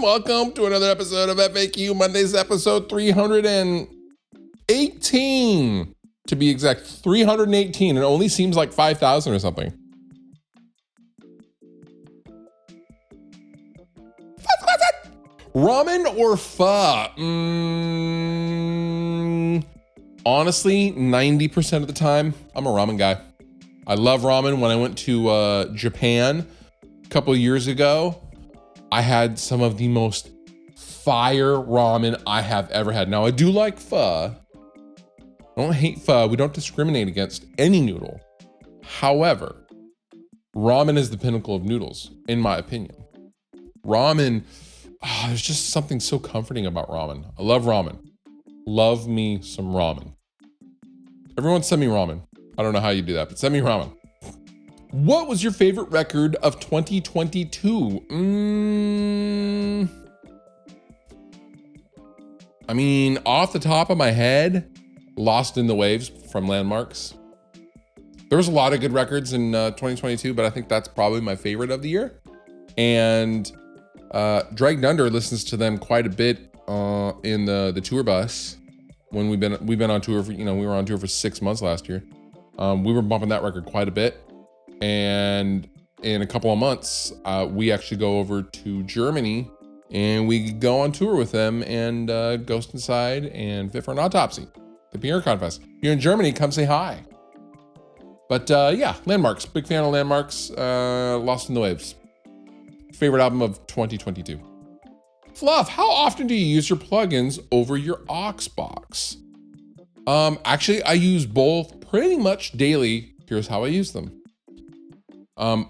welcome to another episode of FAQ Mondays, episode 318. To be exact, 318. It only seems like 5,000 or something. Ramen or pho? Honestly, 90% of the time, I'm a ramen guy. I love ramen. When I went to Japan a couple of years ago, I had some of the most fire ramen I have ever had. Now, I do like pho. I don't hate pho. We don't discriminate against any noodle. However, ramen is the pinnacle of noodles, in my opinion. Ramen, there's just something so comforting about ramen. I love ramen. Love me some ramen. Everyone send me ramen. I don't know how you do that, but send me ramen. What was your favorite record of 2022? I mean, off the top of my head, Lost in the Waves from Landmarks. There was a lot of good records in 2022, but I think that's probably my favorite of the year. And Dragged Under listens to them quite a bit in the tour bus when we've been on tour for, we were on tour for 6 months last year. We were bumping that record quite a bit. And in a couple of months, we actually go over to Germany and we go on tour with them and Ghost Inside and Fit for an Autopsy, the Pierre Confess. If you're in Germany, come say hi. But yeah, Landmarks, big fan of Landmarks, Lost in the Waves. Favorite album of 2022. Fluff, how often do you use your plugins over your aux box? Actually, I use both pretty much daily. Here's how I use them.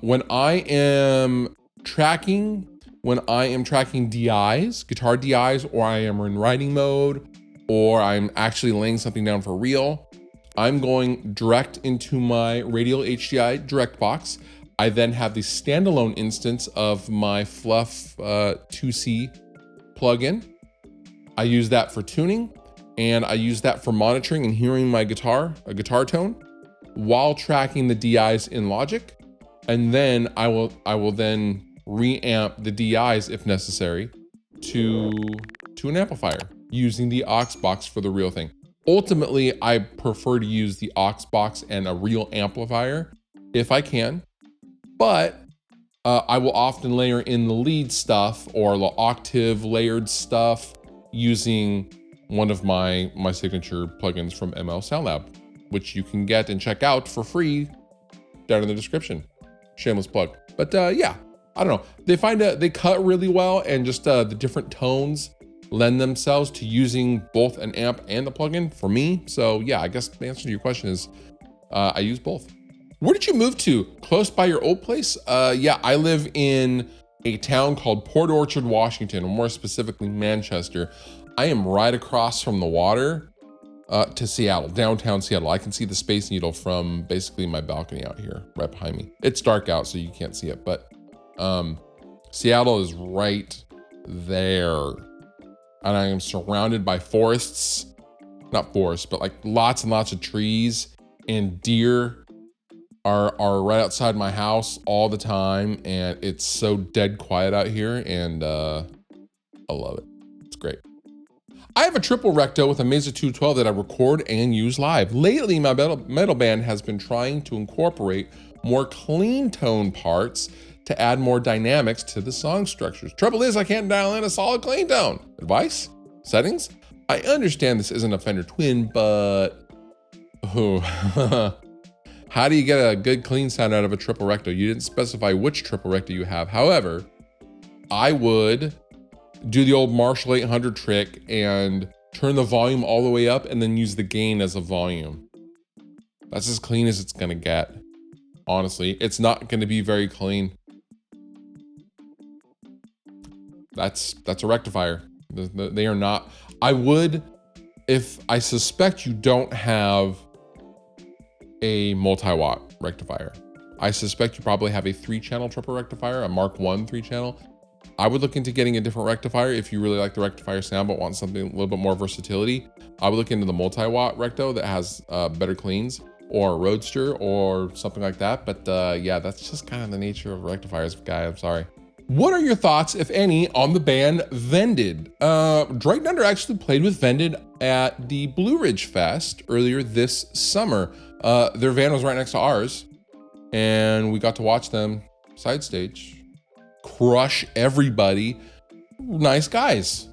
When I am tracking DIs, guitar DIs, or I am in writing mode, or I'm actually laying something down for real, I'm going direct into my Radial HDI direct box. I then have the standalone instance of my Fluff 2C plugin. I use that for tuning, and I use that for monitoring and hearing my guitar tone while tracking the DIs in Logic. And then I will then reamp the DIs if necessary to an amplifier using the aux box for the real thing. Ultimately, I prefer to use the aux box and a real amplifier if I can, but I will often layer in the lead stuff or the octave layered stuff using one of my signature plugins from ML Sound Lab, which you can get and check out for free down in the description. Shameless plug. But yeah, I don't know. They cut really well, and just the different tones lend themselves to using both an amp and the plugin for me. So yeah, I guess the answer to your question is I use both. Where did you move to? Close by your old place? Yeah, I live in a town called Port Orchard, Washington, or more specifically Manchester. I am right across from the water to Seattle, downtown Seattle. I can see the Space Needle from basically my balcony out here, right behind me. It's dark out, so you can't see it, but Seattle is right there. And I am surrounded by forests, not forests, but like lots and lots of trees, and deer are right outside my house all the time. And it's so dead quiet out here, and I love it. It's great. I have a triple recto with a Mesa 212 that I record and use live. Lately, my metal band has been trying to incorporate more clean tone parts to add more dynamics to the song structures. Trouble is, I can't dial in a solid clean tone. Advice? Settings? I understand this isn't a Fender Twin, but how do you get a good clean sound out of a triple recto? You didn't specify which triple recto you have. However, I would do the old Marshall 800 trick and turn the volume all the way up and then use the gain as a volume. That's as clean as it's gonna get. Honestly, it's not gonna be very clean. That's a rectifier. They are not. I would, if I suspect you don't have a multi-watt rectifier, I suspect you probably have a 3-channel triple rectifier, a Mark I 3-channel. I would look into getting a different rectifier if you really like the rectifier sound but want something a little bit more versatility. I would look into the multi-watt recto that has better cleans, or a Roadster or something like that. But yeah, that's just kind of the nature of rectifiers, guy. I'm sorry. What are your thoughts, if any, on the band Vended? Drake Nunder actually played with Vended at the Blue Ridge Fest earlier this summer. Their van was right next to ours, and we got to watch them side stage crush everybody. Nice guys.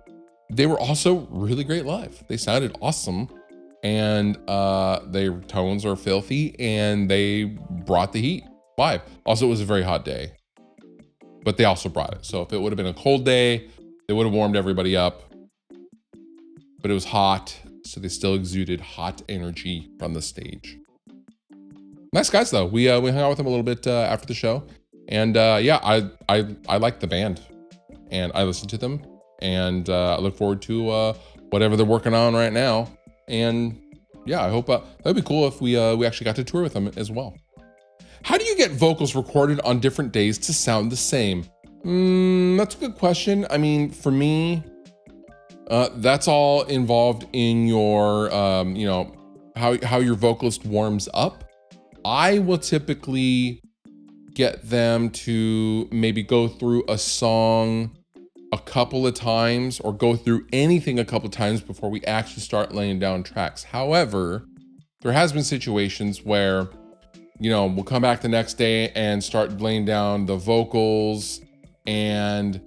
They were also really great live. They sounded awesome, and their tones are filthy, and they brought the heat live. Also, it was a very hot day, but they also brought it. So if it would have been a cold day, they would have warmed everybody up, but it was hot, so they still exuded hot energy from the stage. Nice guys though. We hung out with them a little bit after the show, and yeah, I like the band, and I listened to them, and I look forward to whatever they're working on right now. And yeah, I hope that'd be cool if we actually got to tour with them as well. How do you get vocals recorded on different days to sound the same? That's a good question. I mean, for me, that's all involved in your, you know, how your vocalist warms up. I will typically get them to maybe go through a song a couple of times, or go through anything a couple of times before we actually start laying down tracks. However, there has been situations where, you know, we'll come back the next day and start laying down the vocals, and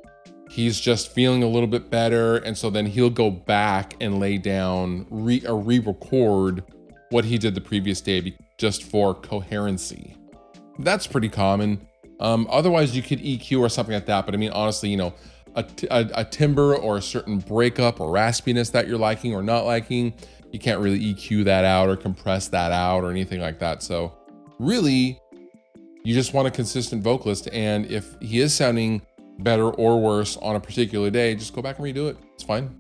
he's just feeling a little bit better. And so then he'll go back and lay down, re-record what he did the previous day, just for coherency. That's pretty common. Otherwise you could EQ or something like that. But I mean, honestly, you know, a timbre or a certain breakup or raspiness that you're liking or not liking, you can't really EQ that out or compress that out or anything like that. So really, you just want a consistent vocalist, and if he is sounding better or worse on a particular day, just go back and redo it. It's fine.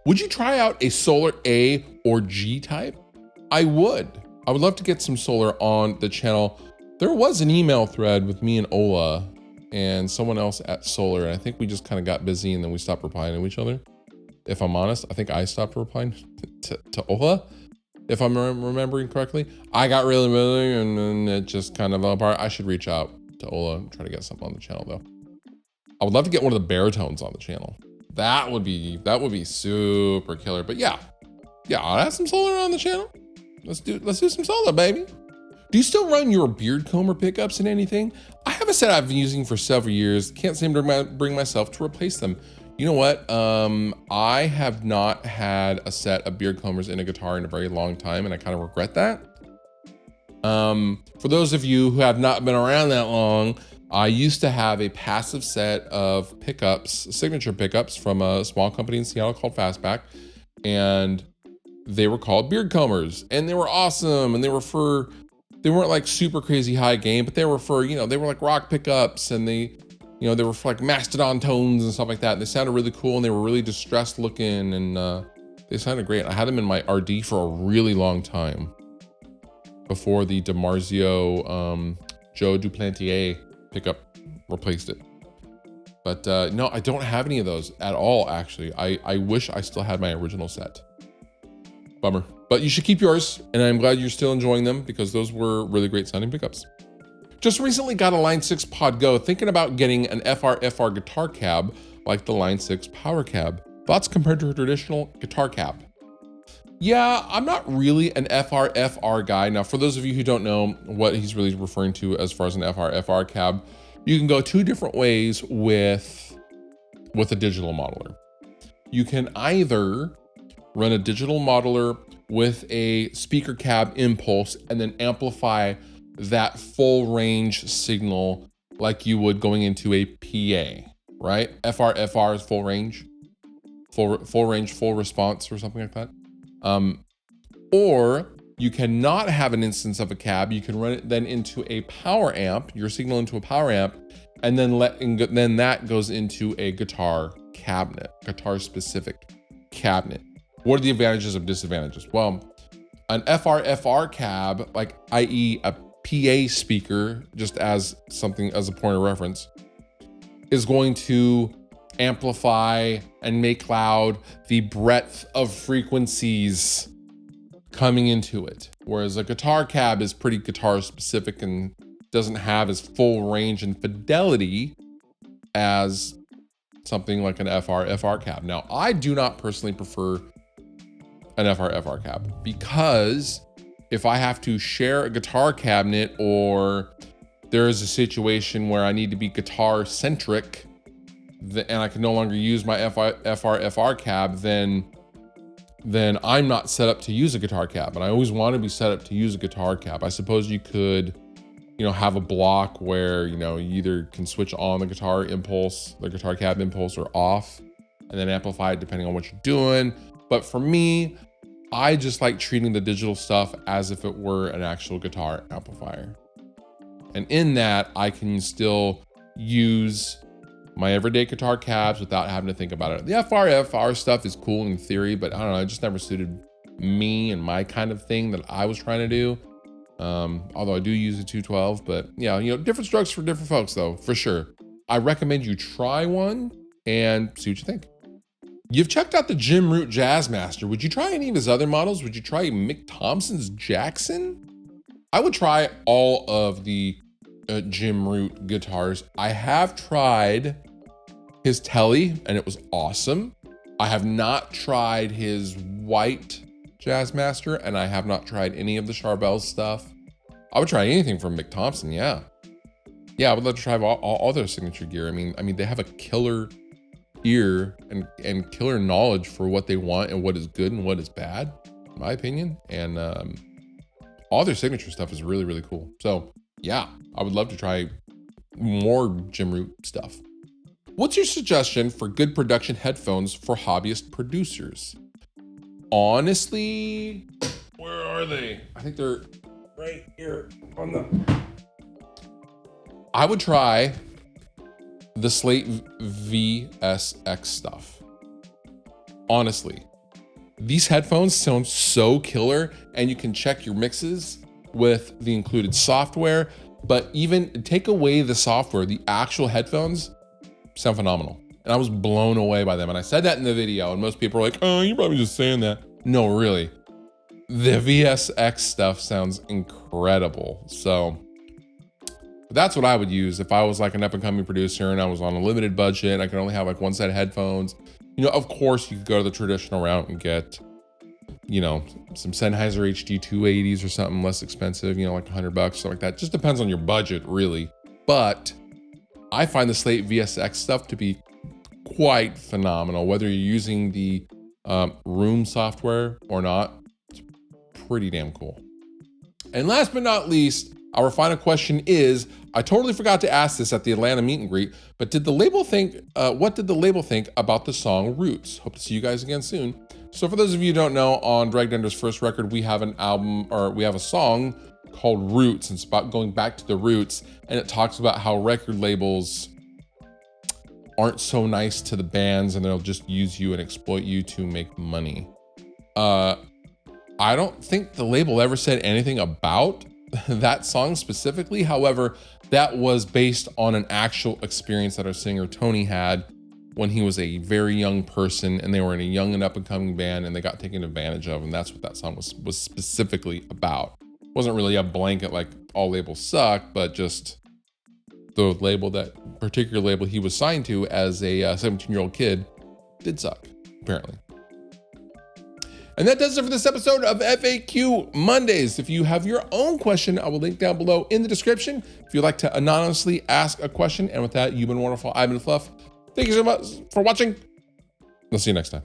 Would you try out a Solar A or G type? I would love to get some Solar on the channel. There was an email thread with me and Ola and someone else at Solar, and I think we just kind of got busy and then we stopped replying to each other. If I'm honest, I think I stopped replying to Ola, if I'm remembering correctly. I got really busy and then it just kind of fell apart. I should reach out to Ola and try to get something on the channel though. I would love to get one of the baritones on the channel. That would be super killer. But yeah, I'll have some Solar on the channel. Let's do some Solar, baby. Do you still run your beard comber pickups in anything? I have a set I've been using for several years. Can't seem to bring myself to replace them. You know what? I have not had a set of beard combers in a guitar in a very long time, and I kind of regret that. For those of you who have not been around that long, I used to have a passive set of pickups, signature pickups from a small company in Seattle called Fastback, and they were called beard combers, and they were awesome, and they weren't like super crazy high gain, but they were for, you know, they were like rock pickups, and they were for like mastodon tones and stuff like that. And they sounded really cool, and they were really distressed looking, and they sounded great. I had them in my RD for a really long time before the DiMarzio Joe Duplantier pickup replaced it. But no, I don't have any of those at all, actually. I wish I still had my original set. Bummer. But you should keep yours, and I'm glad you're still enjoying them because those were really great sounding pickups. Just recently got a Line 6 Pod Go, thinking about getting an FR guitar cab like the Line 6 Power Cab. Thoughts compared to a traditional guitar cab? Yeah, I'm not really an FR guy. Now, for those of you who don't know what he's really referring to as far as an FR cab, you can go two different ways with a digital modeler. You can either run a digital modeler with a speaker cab impulse and then amplify that full range signal like you would going into a PA, right? FR is full range, full range, full response or something like that. Or you cannot have an instance of a cab. You can run it then into a power amp, your signal into a power amp, and then then that goes into a guitar cabinet, guitar specific cabinet. What are the advantages and disadvantages? Well, an FR cab, like i.e. a PA speaker, just as something as a point of reference, is going to amplify and make loud the breadth of frequencies coming into it. Whereas a guitar cab is pretty guitar specific and doesn't have as full range and fidelity as something like an FR cab. Now, I do not personally prefer an FR cab because if I have to share a guitar cabinet or there is a situation where I need to be guitar centric and I can no longer use my FR cab, then I'm not set up to use a guitar cab. And I always want to be set up to use a guitar cab. I suppose you could, have a block where, you either can switch on the guitar cab impulse or off and then amplify it depending on what you're doing. But for me, I just like treating the digital stuff as if it were an actual guitar amplifier. And in that, I can still use my everyday guitar cabs without having to think about it. The FR stuff is cool in theory, but I don't know, it just never suited me and my kind of thing that I was trying to do. Although I do use a 212, but yeah, different strokes for different folks though, for sure. I recommend you try one and see what you think. You've checked out the Jim Root Jazzmaster. Would you try any of his other models? Would you try Mick Thompson's Jackson? I would try all of the Jim Root guitars. I have tried his Telly and it was awesome. I have not tried his white Jazzmaster and I have not tried any of the Charbel stuff. I would try anything from Mick Thompson, yeah. Yeah, I would love to try all their signature gear. I mean, they have a killer ear and killer knowledge for what they want and what is good and what is bad, in my opinion. And all their signature stuff is really, really cool. So yeah, I would love to try more Jim Root stuff. What's your suggestion for good production headphones for hobbyist producers? Honestly, where are they? I think they're right here on the... I would try the Slate VSX stuff. Honestly, these headphones sound so killer and you can check your mixes with the included software, but even take away the software, the actual headphones sound phenomenal. And I was blown away by them. And I said that in the video and most people are like, oh, you're probably just saying that. No, really. The VSX stuff sounds incredible. So that's what I would use if I was like an up and coming producer and I was on a limited budget. I could only have like one set of headphones. Of course you could go to the traditional route and get, some Sennheiser HD 280s or something less expensive, like $100, something like that. Just depends on your budget, really. But I find the Slate VSX stuff to be quite phenomenal, whether you're using the Room software or not. It's pretty damn cool. And last but not least, our final question is, I totally forgot to ask this at the Atlanta meet and greet, but what did the label think about the song Roots? Hope to see you guys again soon. So for those of you who don't know, on Dragged Under's first record, we have a song called Roots. And it's about going back to the roots. And it talks about how record labels aren't so nice to the bands and they'll just use you and exploit you to make money. I don't think the label ever said anything about that song specifically. However, that was based on an actual experience that our singer Tony had when he was a very young person and they were in a young and up and coming band and they got taken advantage of. And that's what that song was specifically about. It wasn't really a blanket like all labels suck, but just the particular label he was signed to as a 17-year-old kid did suck, apparently. And that does it for this episode of FAQ Mondays. If you have your own question, I will link down below in the description if you'd like to anonymously ask a question. And with that, you've been wonderful. I've been Fluff. Thank you so much for watching. I'll see you next time.